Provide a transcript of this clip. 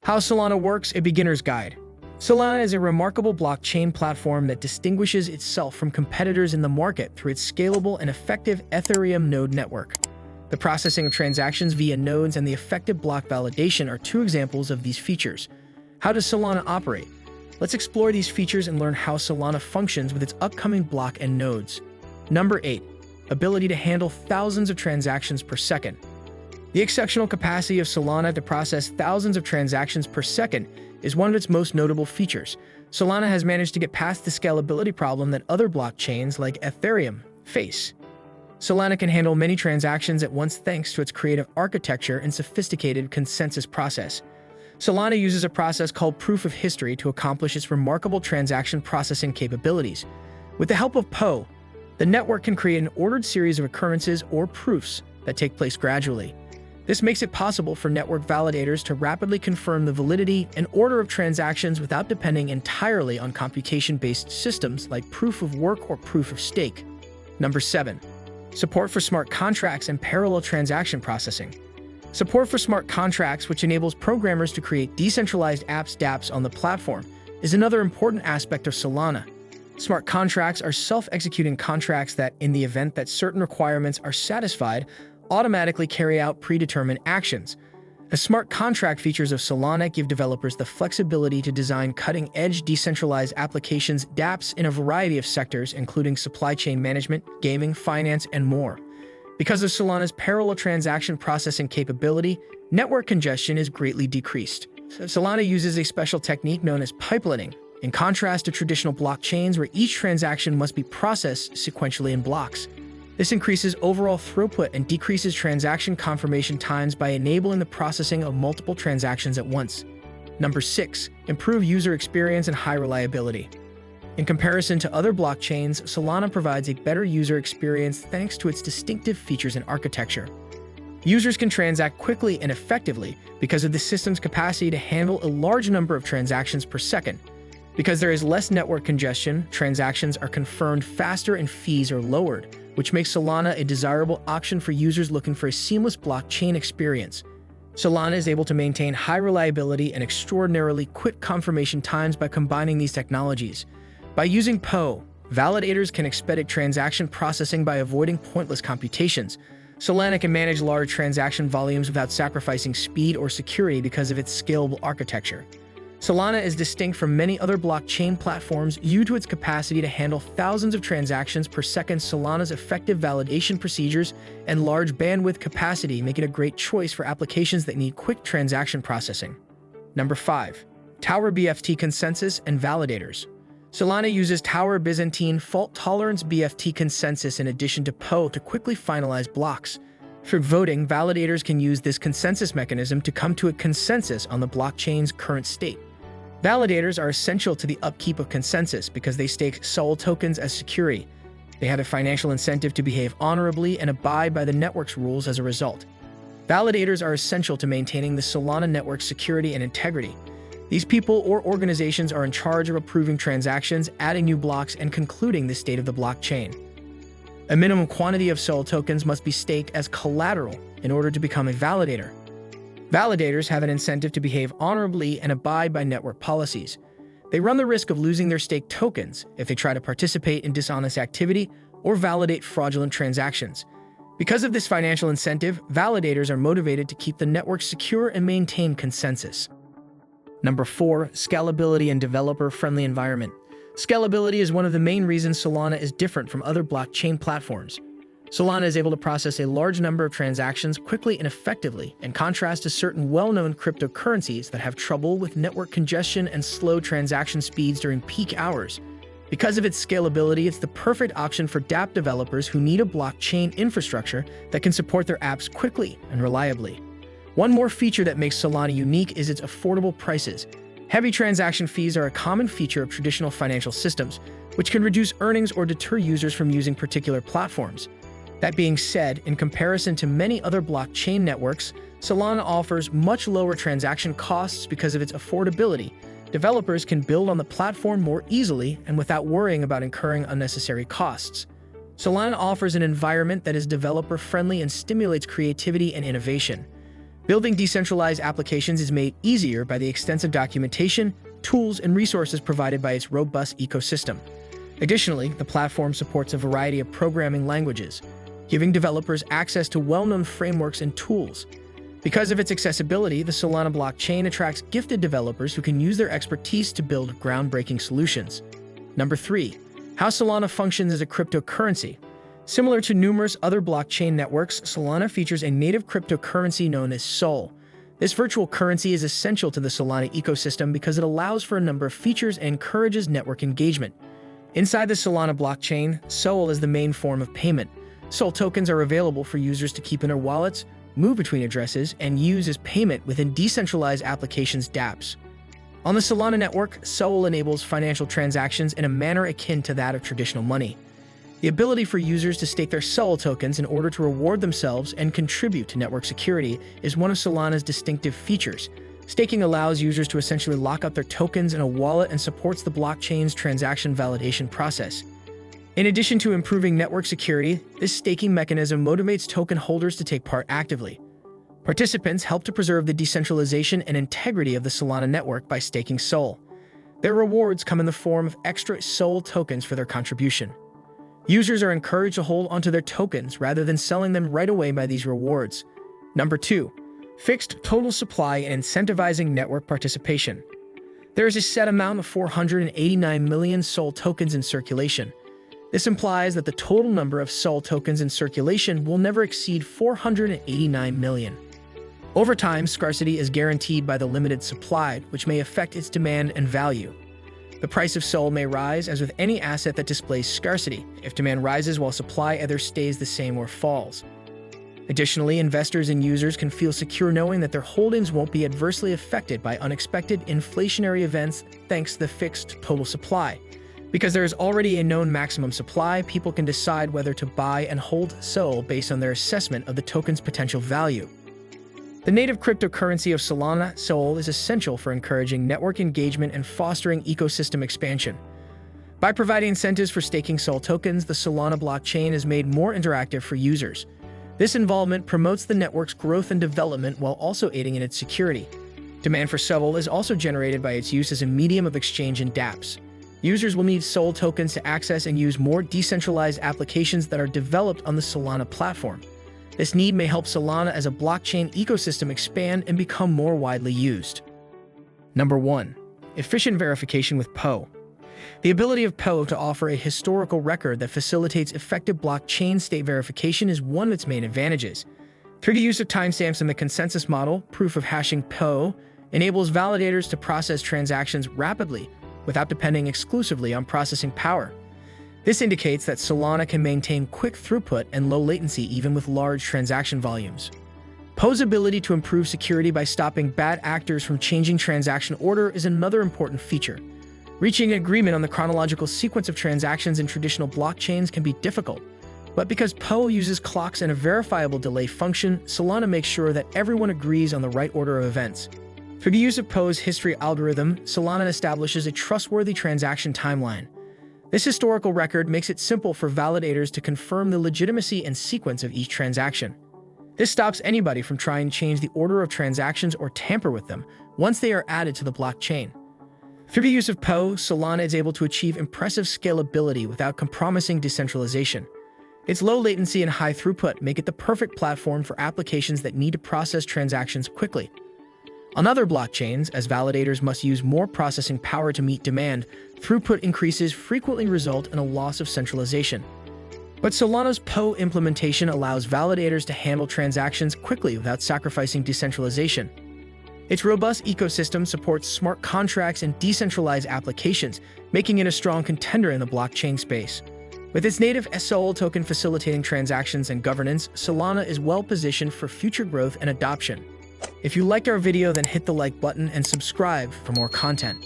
How Solana Works, a beginner's guide. Solana is a remarkable blockchain platform that distinguishes itself from competitors in the market through its scalable and effective Ethereum node network. The processing of transactions via nodes and the effective block validation are two examples of these features. How does Solana operate? Let's explore these features and learn how Solana functions with its upcoming block and nodes. Number 8. Ability to handle thousands of transactions per second. The exceptional capacity of Solana to process thousands of transactions per second is one of its most notable features. Solana has managed to get past the scalability problem that other blockchains like Ethereum face. Solana can handle many transactions at once thanks to its creative architecture and sophisticated consensus process. Solana uses a process called proof of history to accomplish its remarkable transaction processing capabilities. With the help of PoW, the network can create an ordered series of occurrences or proofs that take place gradually. This makes it possible for network validators to rapidly confirm the validity and order of transactions without depending entirely on computation-based systems like proof of work or proof of stake. Number 7. Support for smart contracts and parallel transaction processing. Support for smart contracts, which enables programmers to create decentralized apps dApps on the platform, is another important aspect of Solana. Smart contracts are self-executing contracts that, in the event that certain requirements are satisfied, automatically carry out predetermined actions. The smart contract features of Solana give developers the flexibility to design cutting-edge decentralized applications dApps in a variety of sectors, including supply chain management, gaming, finance, and more. Because of Solana's parallel transaction processing capability, network congestion is greatly decreased. Solana uses a special technique known as pipelining, in contrast to traditional blockchains where each transaction must be processed sequentially in blocks. This increases overall throughput and decreases transaction confirmation times by enabling the processing of multiple transactions at once. Number 6. Improve user experience and high reliability. In comparison to other blockchains, Solana provides a better user experience thanks to its distinctive features and architecture. Users can transact quickly and effectively because of the system's capacity to handle a large number of transactions per second. Because there is less network congestion, transactions are confirmed faster and fees are lowered, which makes Solana a desirable option for users looking for a seamless blockchain experience. Solana is able to maintain high reliability and extraordinarily quick confirmation times by combining these technologies. By using PoW, validators can expedite transaction processing by avoiding pointless computations. Solana can manage large transaction volumes without sacrificing speed or security because of its scalable architecture. Solana is distinct from many other blockchain platforms due to its capacity to handle thousands of transactions per second. Solana's effective validation procedures and large bandwidth capacity make it a great choice for applications that need quick transaction processing. Number 5. Tower BFT consensus and validators. Solana uses Tower Byzantine fault tolerance BFT consensus in addition to PoW to quickly finalize blocks. For voting, validators can use this consensus mechanism to come to a consensus on the blockchain's current state. Validators are essential to the upkeep of consensus because they stake SOL tokens as security. They have a financial incentive to behave honorably and abide by the network's rules as a result. Validators are essential to maintaining the Solana network's security and integrity. These people or organizations are in charge of approving transactions, adding new blocks, and concluding the state of the blockchain. A minimum quantity of SOL tokens must be staked as collateral in order to become a validator. Validators have an incentive to behave honorably and abide by network policies. They run the risk of losing their staked tokens if they try to participate in dishonest activity or validate fraudulent transactions. Because of this financial incentive, validators are motivated to keep the network secure and maintain consensus. Number 4. Scalability and developer-friendly environment. Scalability is one of the main reasons Solana is different from other blockchain platforms. Solana is able to process a large number of transactions quickly and effectively, in contrast to certain well-known cryptocurrencies that have trouble with network congestion and slow transaction speeds during peak hours. Because of its scalability, it's the perfect option for dApp developers who need a blockchain infrastructure that can support their apps quickly and reliably. One more feature that makes Solana unique is its affordable prices. Heavy transaction fees are a common feature of traditional financial systems, which can reduce earnings or deter users from using particular platforms. That being said, in comparison to many other blockchain networks, Solana offers much lower transaction costs because of its affordability. Developers can build on the platform more easily and without worrying about incurring unnecessary costs. Solana offers an environment that is developer-friendly and stimulates creativity and innovation. Building decentralized applications is made easier by the extensive documentation, tools, and resources provided by its robust ecosystem. Additionally, the platform supports a variety of programming languages, giving developers access to well-known frameworks and tools. Because of its accessibility, the Solana blockchain attracts gifted developers who can use their expertise to build groundbreaking solutions. Number 3. How Solana functions as a cryptocurrency. Similar to numerous other blockchain networks, Solana features a native cryptocurrency known as SOL. This virtual currency is essential to the Solana ecosystem because it allows for a number of features and encourages network engagement. Inside the Solana blockchain, SOL is the main form of payment. SOL tokens are available for users to keep in their wallets, move between addresses, and use as payment within decentralized applications dApps. On the Solana network, SOL enables financial transactions in a manner akin to that of traditional money. The ability for users to stake their SOL tokens in order to reward themselves and contribute to network security is one of Solana's distinctive features. Staking allows users to essentially lock up their tokens in a wallet and supports the blockchain's transaction validation process. In addition to improving network security, this staking mechanism motivates token holders to take part actively. Participants help to preserve the decentralization and integrity of the Solana network by staking SOL. Their rewards come in the form of extra SOL tokens for their contribution. Users are encouraged to hold onto their tokens rather than selling them right away by these rewards. Number 2. Fixed total supply and incentivizing network participation. There is a set amount of 489 million SOL tokens in circulation. This implies that the total number of SOL tokens in circulation will never exceed 489 million. Over time, scarcity is guaranteed by the limited supply, which may affect its demand and value. The price of SOL may rise, as with any asset that displays scarcity, if demand rises while supply either stays the same or falls. Additionally, investors and users can feel secure knowing that their holdings won't be adversely affected by unexpected inflationary events thanks to the fixed total supply. Because there is already a known maximum supply, people can decide whether to buy and hold SOL based on their assessment of the token's potential value. The native cryptocurrency of Solana, SOL, is essential for encouraging network engagement and fostering ecosystem expansion. By providing incentives for staking SOL tokens, the Solana blockchain is made more interactive for users. This involvement promotes the network's growth and development while also aiding in its security. Demand for SOL is also generated by its use as a medium of exchange in dApps. Users will need SOL tokens to access and use more decentralized applications that are developed on the Solana platform. This need may help Solana as a blockchain ecosystem expand and become more widely used. Number 1. Efficient verification with POW. The ability of POW to offer a historical record that facilitates effective blockchain state verification is one of its main advantages. Through the use of timestamps in the consensus model, proof of hashing POW enables validators to process transactions rapidly without depending exclusively on processing power. This indicates that Solana can maintain quick throughput and low latency even with large transaction volumes. POW's ability to improve security by stopping bad actors from changing transaction order is another important feature. Reaching an agreement on the chronological sequence of transactions in traditional blockchains can be difficult, but because POW uses clocks and a verifiable delay function, Solana makes sure that everyone agrees on the right order of events. Through the use of POW's history algorithm, Solana establishes a trustworthy transaction timeline. This historical record makes it simple for validators to confirm the legitimacy and sequence of each transaction. This stops anybody from trying to change the order of transactions or tamper with them once they are added to the blockchain. Through the use of POW, Solana is able to achieve impressive scalability without compromising decentralization. Its low latency and high throughput make it the perfect platform for applications that need to process transactions quickly. On other blockchains, as validators must use more processing power to meet demand, throughput increases frequently result in a loss of centralization. But Solana's POW implementation allows validators to handle transactions quickly without sacrificing decentralization. Its robust ecosystem supports smart contracts and decentralized applications, making it a strong contender in the blockchain space. With its native SOL token facilitating transactions and governance, Solana is well positioned for future growth and adoption. If you liked our video, then hit the like button and subscribe for more content.